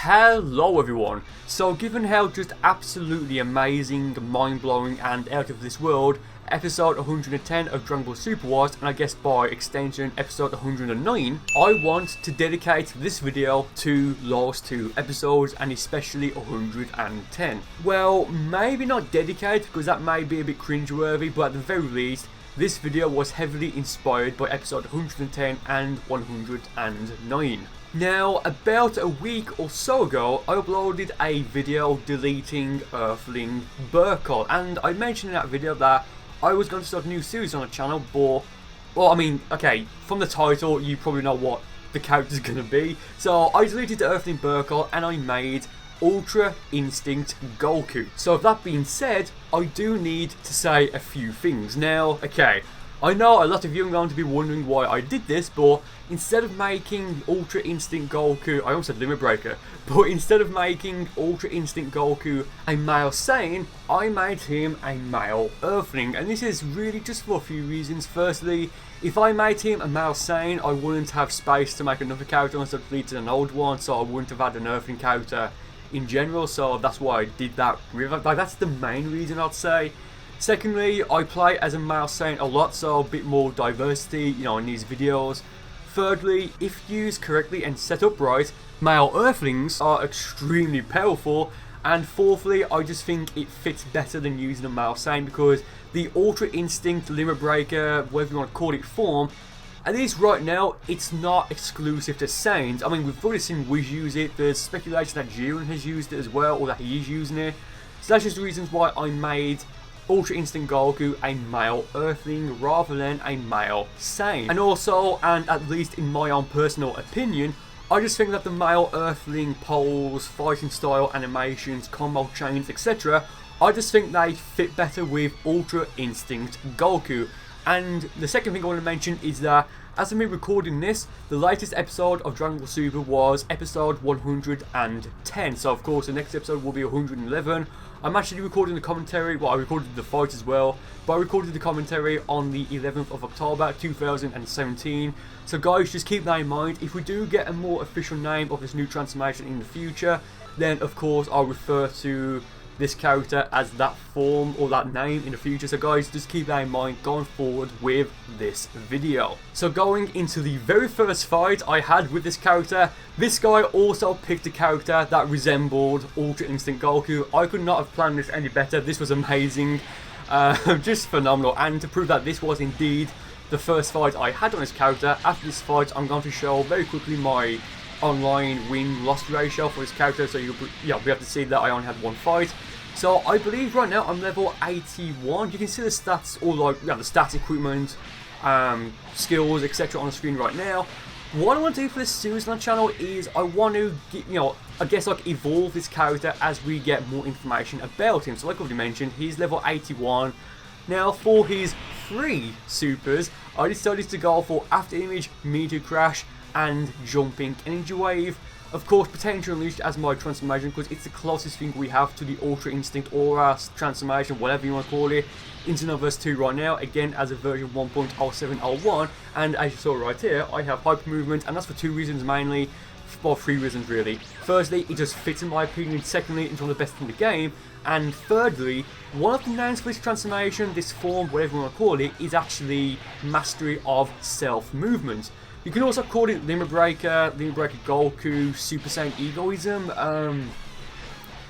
Hello everyone. So given how just absolutely amazing, mind-blowing and out of this world episode 110 of Dragon Ball Super was, and I guess by extension episode 109, I want to dedicate this video to last two episodes and especially 110. Well, maybe not dedicate because that may be a bit cringeworthy, but at the very least this video was heavily inspired by episode 110 and 109. Now, about a week or so ago, I uploaded a video deleting Earthling Burcol, and I mentioned in that video that I was going to start a new series on the channel, but, well, I mean, okay, from the title, you probably know what the character's going to be. So, I deleted Earthling Burcol, and I made Ultra Instinct Goku. So, with that being said, I do need to say a few things. Now, okay, I know a lot of you are going to be wondering why I did this, but instead of making Ultra Instinct Goku, I almost said Limit Breaker, but instead of making Ultra Instinct Goku a male Saiyan, I made him a male Earthling, and this is really just for a few reasons. Firstly, if I made him a male Saiyan, I wouldn't have space to make another character unless I deleted an old one, so I wouldn't have had an Earthling character in general, so that's why I did that. Like, that's the main reason, I'd say. Secondly, I play as a male Saiyan a lot, so a bit more diversity, you know, in these videos. Thirdly, if used correctly and set up right, male Earthlings are extremely powerful. And fourthly, I just think it fits better than using a male Saiyan because the Ultra Instinct, Limit Breaker, whatever you want to call it, form, at least right now, it's not exclusive to Saiyans. I mean, we've already seen Wiz use it. There's speculation that Jiren has used it as well, or that he is using it. So that's just the reasons why I made Ultra Instinct Goku a male Earthling rather than a male Saiyan. And also, and at least in my own personal opinion, I just think that the male Earthling pose, fighting style, animations, combo chains, etc., I just think they fit better with Ultra Instinct Goku. And the second thing I want to mention is that as I'm recording this, the latest episode of Dragon Ball Super was episode 110. So of course the next episode will be 111. I'm actually recording the commentary, well, I recorded the fight as well, but I recorded the commentary on the 11th of October 2017. So guys, just keep that in mind. If we do get a more official name of this new transformation in the future, then of course I'll refer to this character as that form or that name in the future. So guys, just keep that in mind going forward with this video. So going into the very first fight I had with this character, this guy also picked a character that resembled Ultra Instinct Goku. I could not have planned this any better. This was amazing, just phenomenal. And to prove that this was indeed the first fight I had on this character, after this fight I'm going to show very quickly my online win-loss ratio for this character, so you'll be able to see that I only had one fight. So I believe right now I'm level 81. You can see the stats, all like the stats, equipment, skills, etc. on the screen right now. What I want to do for this series on the channel is I want to get, I guess like evolve this character as we get more information about him. So like I already mentioned, he's level 81. Now for his 3 supers, I decided to go for After Image, Meteor Crash, and Jumping Energy Wave. Of course, Potential Unleashed as my transformation because it's the closest thing we have to the Ultra Instinct Aura transformation, whatever you want to call it, in Xenoverse 2 right now, again as a version 1.0701, and as you saw right here, I have Hyper Movement, and that's for 2 reasons mainly, well 3 reasons really. Firstly, it just fits in my opinion. Secondly, it's one of the best in the game. And thirdly, one of the names for this transformation, this form, whatever you want to call it, is actually Mastery of Self-Movement. You can also call it Limit Breaker Goku, Super Saiyan Egoism,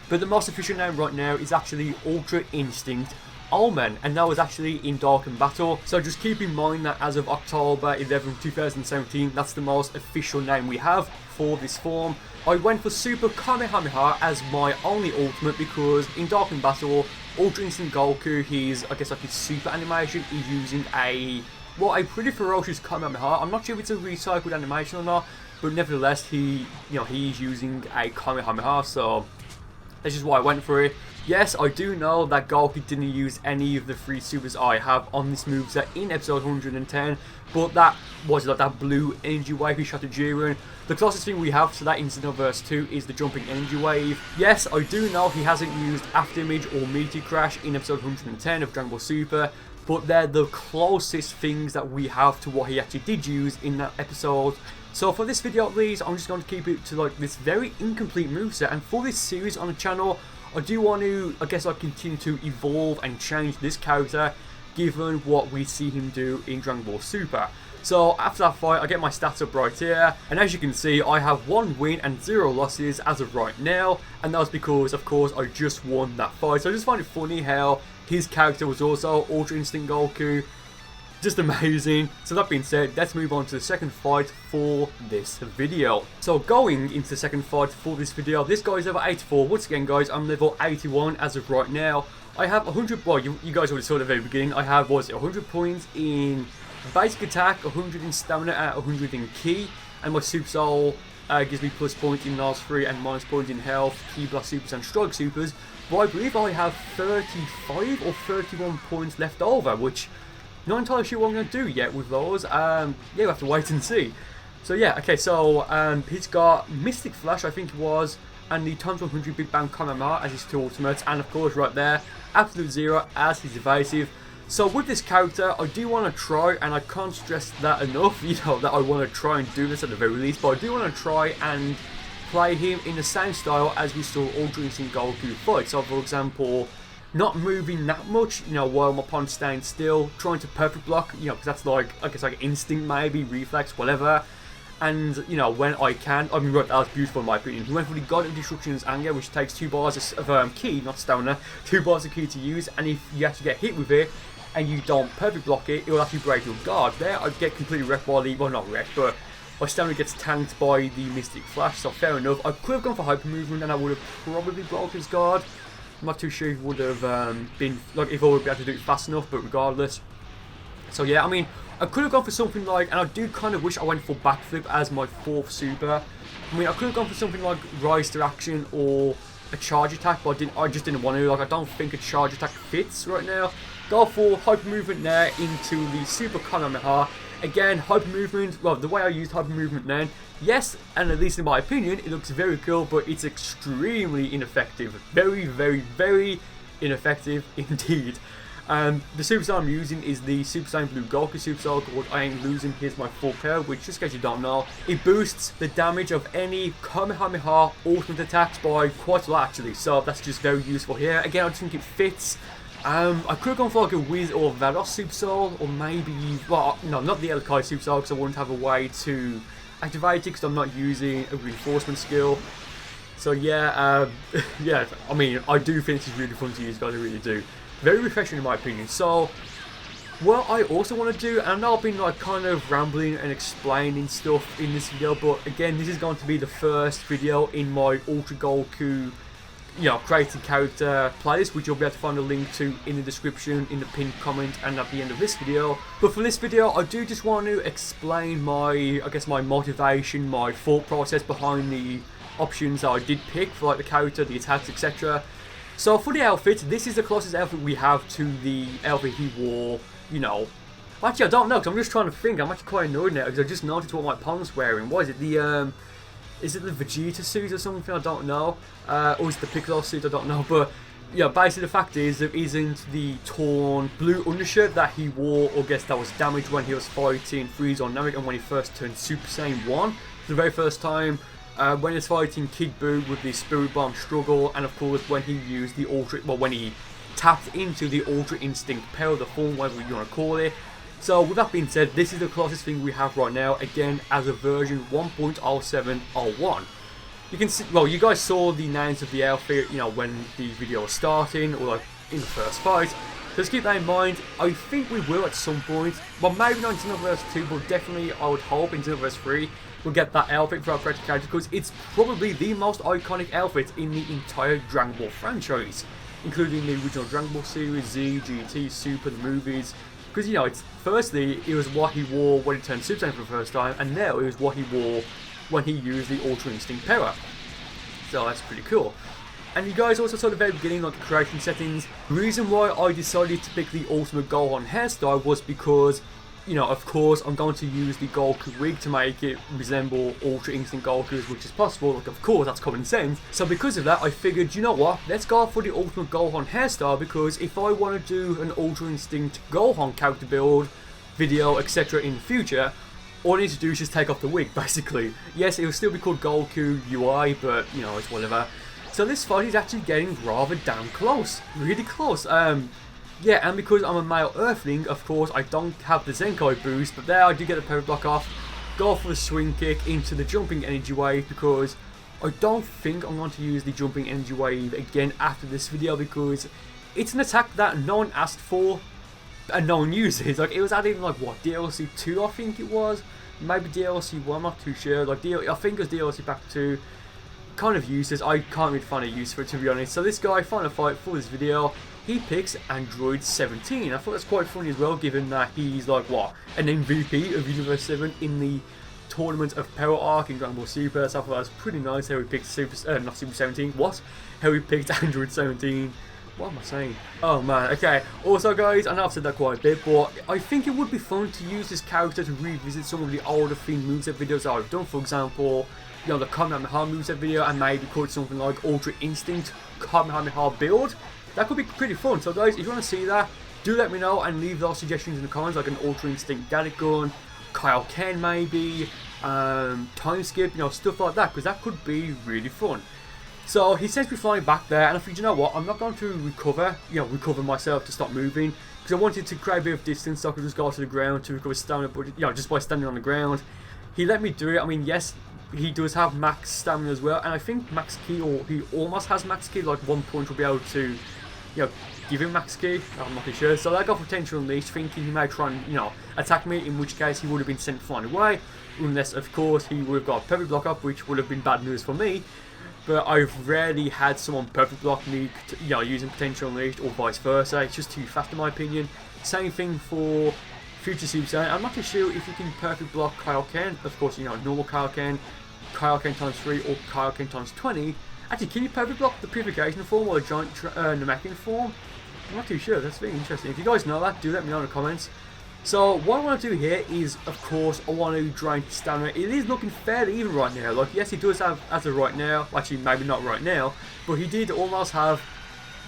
but the most official name right now is actually Ultra Instinct Ulman, and that was actually in Darkened Battle. So just keep in mind that as of October 11, 2017, that's the most official name we have for this form. I went for Super Kamehameha as my only ultimate because in Darkened Battle, Ultra Instinct Goku, I guess like his super animation is using a pretty ferocious Kamehameha. I'm not sure if it's a recycled animation or not, but nevertheless, he's using a Kamehameha, so that's just why I went for it. Yes, I do know that Goku didn't use any of the 3 supers I have on this moveset in episode 110, but that was like that blue energy wave he shot at Jiren. The closest thing we have to that in Xenoverse 2 is the jumping energy wave. Yes, I do know he hasn't used After Image or Meteor Crash in episode 110 of Dragon Ball Super, but they're the closest things that we have to what he actually did use in that episode. So for this video at least, I'm just going to keep it to like this very incomplete moveset, and for this series on the channel, I do want to, I guess, like continue to evolve and change this character given what we see him do in Dragon Ball Super. So after that fight, I get my stats up right here, and as you can see, I have 1 win and 0 losses as of right now, and that was because, of course, I just won that fight. So I just find it funny how his character was also Ultra Instinct Goku. Just amazing. So that being said, let's move on to the second fight for this video. So going into the second fight for this video, this guy is level 84. Once again, guys, I'm level 81 as of right now. I have 100, well, you guys already saw at the very beginning, I have, what was it, 100 points in basic attack, 100 in stamina, and 100 in ki, and my Super Soul gives me plus points in Nars 3 and minus points in health, Ki Blast Supers and Strike Supers, but I believe I have 35 or 31 points left over, which I'm not entirely sure what I'm going to do yet with those. Yeah, we'll have to wait and see. So yeah, okay, so he's got Mystic Flash, I think it was, and the times 100 Big Bang Kamehameha as his 2 ultimates, and of course right there, Absolute Zero as his evasive. So with this character, I do want to try, and I can't stress that enough, you know, that I want to try and do this at the very least, but I do want to try and play him in the same style as we saw Ultra Instinct Goku fight. So for example, not moving that much, you know, while my opponent's staying still, trying to perfect block, you know, because that's like, I guess like instinct maybe, reflex, whatever. And, you know, when I can, I mean, right, that was beautiful in my opinion. He went for the God of Destruction's Anger, which takes 2 bars of ki, not stamina, 2 bars of ki to use, and if you actually get hit with it, and you don't perfect block it, it will actually break your guard. There, I get completely wrecked by the, well, not wrecked, but my stamina gets tanked by the Mystic Flash, so fair enough. I could have gone for Hyper Movement, and I would have probably broke his guard. I'm not too sure if it would have been, like, if I would be able to do it fast enough, but regardless. So yeah, I mean, I could have gone for something like, and I do kind of wish I went for Backflip as my 4th super. I mean, I could have gone for something like Rise to Action or a Charge Attack, but I just didn't want to. Like, I don't think a Charge Attack fits right now. Go for Hyper Movement there into the Super Kamehameha. Again, Hyper Movement, well, the way I used Hyper Movement then, yes, and at least in my opinion, it looks very cool, but it's extremely ineffective. Very, very, very ineffective indeed. The Super Saiyan I'm using is the Super Saiyan Blue Goku Super Saiyan called I Ain't Losing. Here's my full pair, which, just in case you don't know, it boosts the damage of any Kamehameha ultimate attacks by quite a lot actually, so that's just very useful here. Again, I just think it fits. I could have gone for like a Wiz or Vados Super Soul, or maybe, well, no, not the Elkai Super Soul, because I wouldn't have a way to activate it because I'm not using a reinforcement skill. So yeah, yeah, I mean, I do think this is really fun to use, guys, I really do. Very refreshing in my opinion. So what I also want to do, and I know I've been like kind of rambling and explaining stuff in this video, but again, this is going to be the first video in my Ultra Goku, you know, created character playlist, which you'll be able to find a link to in the description, in the pinned comment, and at the end of this video. But for this video, I do just want to explain my, I guess, my motivation, my thought process behind the options that I did pick for like the character, the attacks, etc. So for the outfit, this is the closest outfit we have to the outfit he wore, you know. Actually, I don't know, because I'm just trying to think. I'm actually quite annoyed now, because I just noticed what my opponent's wearing. What is it? The, is it the Vegeta suit or something? I don't know. Or is it the Piccolo suit? I don't know. But, yeah, basically the fact is there isn't the torn blue undershirt that he wore, or guess that was damaged when he was fighting Frieza on Namek and when he first turned Super Saiyan 1. The very first time. When he was fighting Kid Buu with the Spirit Bomb struggle, and of course when he used the Ultra, well, when he tapped into the Ultra Instinct power, the form, whatever you want to call it. So with that being said, this is the closest thing we have right now, again as a version 1.0701. You can see, well, you guys saw the names of the outfit, you know, when the video was starting, or like in the first fight. Just keep that in mind. I think we will at some point, well, maybe not in Xenoverse 2, but definitely I would hope in Xenoverse 3 we'll get that outfit for our character because it's probably the most iconic outfit in the entire Dragon Ball franchise, including the original Dragon Ball series, Z, GT, Super, the movies. Because, you know, it's firstly, it was what he wore when he turned Super Saiyan for the first time, and now it was what he wore when he used the Ultra Instinct power. So that's pretty cool. And you guys also saw at the very beginning, like the creation settings. The reason why I decided to pick the Ultimate Gohan hairstyle was because you know, of course, I'm going to use the Goku wig to make it resemble Ultra Instinct Goku as much as possible. Like, of course, that's common sense. So because of that, I figured, you know what, let's go for the Ultimate Gohan hairstyle, because if I want to do an Ultra Instinct Gohan character build video, etc. in the future, all I need to do is just take off the wig, basically. Yes, it will still be called Goku UI, but, you know, it's whatever. So this fight is actually getting rather damn close. Really close. Yeah, and because I'm a male Earthling, of course, I don't have the Zenkai boost, but there I do get the power block off, go for the swing kick into the jumping energy wave, because I don't think I'm going to use the jumping energy wave again after this video, because it's an attack that no one asked for and no one uses. Like, it was added in, like, what, DLC 2 I think it was? Maybe DLC 1, I'm not too sure. Like, I think it was DLC Pack 2. Kind of useless. I can't really find a use for it, to be honest. So this guy, final fight for this video, he picks Android 17. I thought that's quite funny as well, given that he's like, what, an MVP of Xenoverse 7 in the Tournament of Power arc in Dragon Ball Super. So I thought that was pretty nice how he picked not Super 17, what? How he picked Android 17. What am I saying? Oh man, okay. Also guys, I know I've said that quite a bit, but I think it would be fun to use this character to revisit some of the older themed moveset videos that I've done. For example, you know, the Kamehameha moveset video, and maybe call it something like Ultra Instinct Kamehameha build. That could be pretty fun. So guys, if you want to see that, do let me know and leave those suggestions in the comments, like an Ultra Instinct Dandelion, CaC maybe, time skip, you know, stuff like that, because that could be really fun. So he sends me flying back there, and I think, you know what, I'm not going to recover myself to stop moving, because I wanted to create a bit of distance so I could just go to the ground to recover stamina, but, you know, just by standing on the ground. He let me do it. I mean, yes, he does have max stamina as well, and I think max ki, or he almost has max ki, like one punch will be able to, you know, give him max ki. I'm not too sure. So I got potential unleash, thinking he may try and, you know, attack me, in which case he would have been sent flying away, unless of course he would have got perfect block up, which would have been bad news for me. But I've rarely had someone perfect block me, you know, using potential unleashed, or vice versa. It's just too fast in my opinion. Same thing for Future Super Saiyan. I'm not too sure if you can perfect block Kaioken. Of course, you know, normal Kaioken, Kaioken times 3, or Kaioken times 20. Actually, can you perfect block the Purification form or the Giant Namekian form? I'm not too sure. That's very interesting. If you guys know that, do let me know in the comments. So what I want to do here is, of course, I want to drain stamina. It is looking fairly even right now. Like, yes, he does have, as of right now, actually maybe not right now, but he did almost have,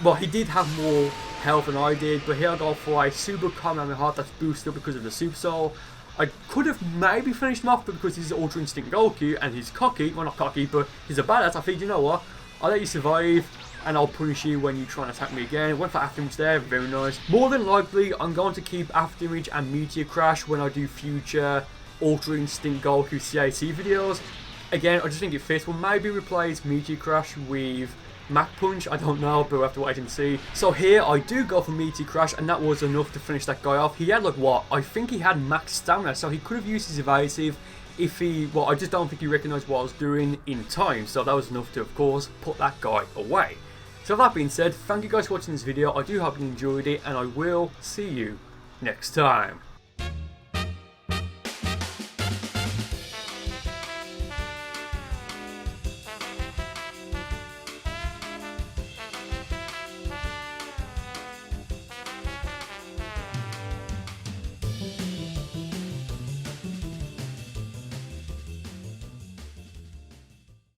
well, he did have more health than I did. But here I go for a Super Kamehameha that's boosted because of the Super Soul. I could have maybe finished him off, but because he's Ultra Instinct Goku and he's cocky, well, not cocky, but he's a badass, I think, you know what, I'll let you survive and I'll punish you when you try and attack me again. Went for Afterimage there, very nice. More than likely, I'm going to keep Afterimage and Meteor Crash when I do future Ultra Instinct Goku CaC videos. Again, I just think it fits. We'll maybe replace Meteor Crash with Mach Punch, I don't know, but we'll have to wait and see. So here I do go for Meteor Crash, and that was enough to finish that guy off. He had, like, what, I think he had max stamina, so he could have used his evasive if he, well, I just don't think he recognised what I was doing in time. So that was enough to, of course, put that guy away. So that being said, thank you guys for watching this video. I do hope you enjoyed it, and I will see you next time.